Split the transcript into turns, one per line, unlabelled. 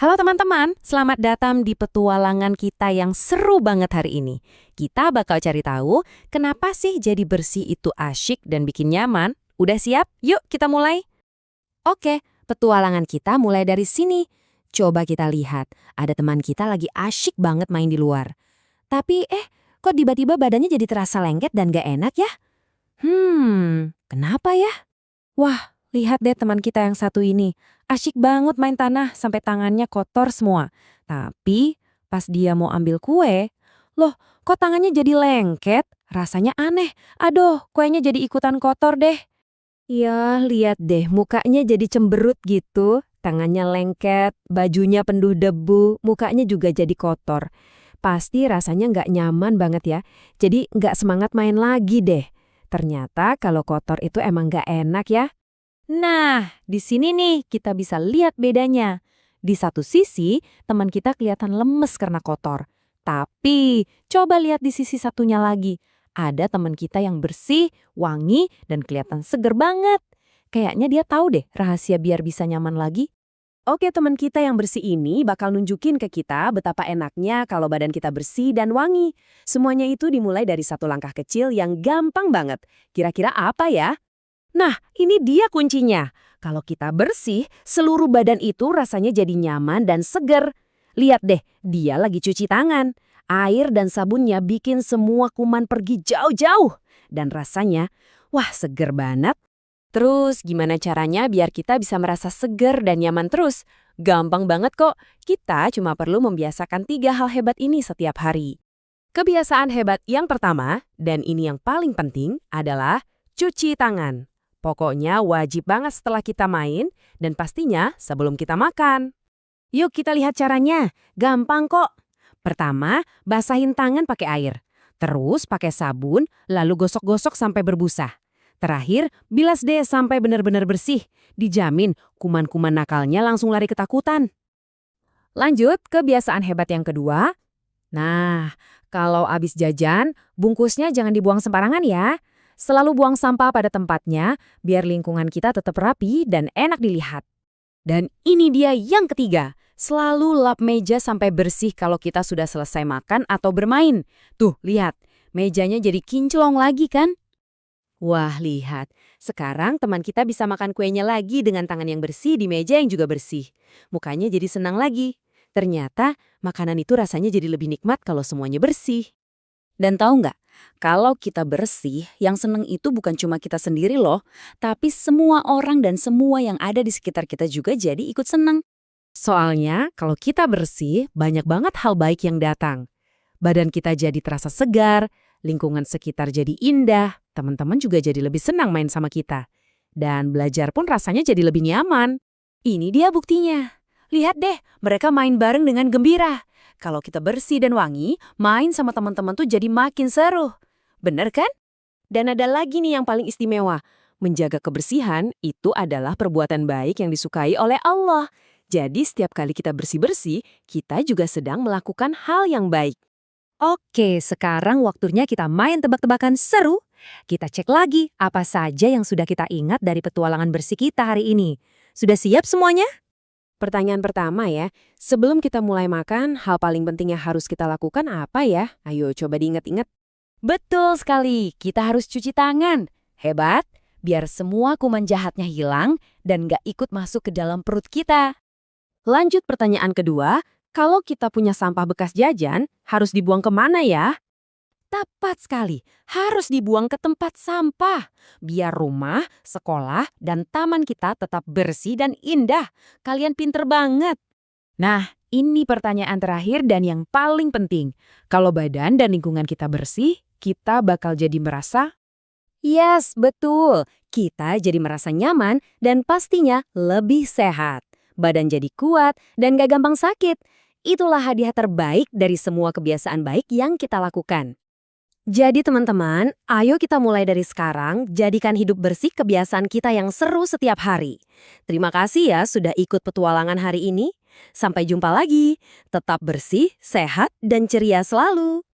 Halo teman-teman, selamat datang di petualangan kita yang seru banget hari ini. Kita bakal cari tahu kenapa sih jadi bersih itu asyik dan bikin nyaman. Udah siap? Yuk kita mulai. Oke, petualangan kita mulai dari sini. Coba kita lihat, ada teman kita lagi asyik banget main di luar. Tapi kok tiba-tiba badannya jadi terasa lengket dan gak enak ya? Kenapa ya? Wah, lihat deh teman kita yang satu ini. Asyik banget main tanah sampai tangannya kotor semua. Tapi pas dia mau ambil kue, loh kok tangannya jadi lengket? Rasanya aneh. Aduh, kuenya jadi ikutan kotor deh. Ya, lihat deh mukanya jadi cemberut gitu. Tangannya lengket, bajunya penuh debu, mukanya juga jadi kotor. Pasti rasanya nggak nyaman banget ya. Jadi nggak semangat main lagi deh. Ternyata kalau kotor itu emang nggak enak ya. Nah, di sini nih kita bisa lihat bedanya. Di satu sisi, teman kita kelihatan lemes karena kotor. Tapi, coba lihat di sisi satunya lagi. Ada teman kita yang bersih, wangi, dan kelihatan seger banget. Kayaknya dia tahu deh rahasia biar bisa nyaman lagi. Oke, teman kita yang bersih ini bakal nunjukin ke kita betapa enaknya kalau badan kita bersih dan wangi. Semuanya itu dimulai dari satu langkah kecil yang gampang banget. Kira-kira apa ya? Nah, ini dia kuncinya. Kalau kita bersih, seluruh badan itu rasanya jadi nyaman dan seger. Lihat deh, dia lagi cuci tangan. Air dan sabunnya bikin semua kuman pergi jauh-jauh. Dan rasanya, wah seger banget. Terus gimana caranya biar kita bisa merasa seger dan nyaman terus? Gampang banget kok. Kita cuma perlu membiasakan 3 hal hebat ini setiap hari. Kebiasaan hebat yang pertama, dan ini yang paling penting, adalah cuci tangan. Pokoknya wajib banget setelah kita main dan pastinya sebelum kita makan. Yuk kita lihat caranya. Gampang kok. Pertama, basahin tangan pakai air. Terus pakai sabun, lalu gosok-gosok sampai berbusa. Terakhir, bilas deh sampai benar-benar bersih. Dijamin kuman-kuman nakalnya langsung lari ketakutan. Lanjut, kebiasaan hebat yang kedua. Nah, kalau abis jajan, bungkusnya jangan dibuang sembarangan ya. Selalu buang sampah pada tempatnya, biar lingkungan kita tetap rapi dan enak dilihat. Dan ini dia yang ketiga, selalu lap meja sampai bersih kalau kita sudah selesai makan atau bermain. Tuh, lihat, mejanya jadi kinclong lagi kan? Wah, lihat. Sekarang teman kita bisa makan kuenya lagi dengan tangan yang bersih di meja yang juga bersih. Mukanya jadi senang lagi. Ternyata, makanan itu rasanya jadi lebih nikmat kalau semuanya bersih. Dan tahu nggak, kalau kita bersih, yang seneng itu bukan cuma kita sendiri loh, tapi semua orang dan semua yang ada di sekitar kita juga jadi ikut seneng. Soalnya, kalau kita bersih, banyak banget hal baik yang datang. Badan kita jadi terasa segar, lingkungan sekitar jadi indah, teman-teman juga jadi lebih senang main sama kita. Dan belajar pun rasanya jadi lebih nyaman. Ini dia buktinya. Lihat deh, mereka main bareng dengan gembira. Kalau kita bersih dan wangi, main sama teman-teman tuh jadi makin seru. Bener kan? Dan ada lagi nih yang paling istimewa. Menjaga kebersihan itu adalah perbuatan baik yang disukai oleh Allah. Jadi setiap kali kita bersih-bersih, kita juga sedang melakukan hal yang baik. Oke, sekarang waktunya kita main tebak-tebakan seru. Kita cek lagi apa saja yang sudah kita ingat dari petualangan bersih kita hari ini. Sudah siap semuanya? Pertanyaan pertama ya, sebelum kita mulai makan, hal paling penting yang harus kita lakukan apa ya? Ayo coba diingat-ingat. Betul sekali, kita harus cuci tangan. Hebat, biar semua kuman jahatnya hilang dan nggak ikut masuk ke dalam perut kita. Lanjut pertanyaan kedua, kalau kita punya sampah bekas jajan, harus dibuang kemana ya? Tepat sekali, harus dibuang ke tempat sampah. Biar rumah, sekolah, dan taman kita tetap bersih dan indah. Kalian pinter banget. Nah, ini pertanyaan terakhir dan yang paling penting. Kalau badan dan lingkungan kita bersih, kita bakal jadi merasa... Yes, betul. Kita jadi merasa nyaman dan pastinya lebih sehat. Badan jadi kuat dan gak gampang sakit. Itulah hadiah terbaik dari semua kebiasaan baik yang kita lakukan. Jadi teman-teman, ayo kita mulai dari sekarang, jadikan hidup bersih kebiasaan kita yang seru setiap hari. Terima kasih ya sudah ikut petualangan hari ini. Sampai jumpa lagi. Tetap bersih, sehat, dan ceria selalu.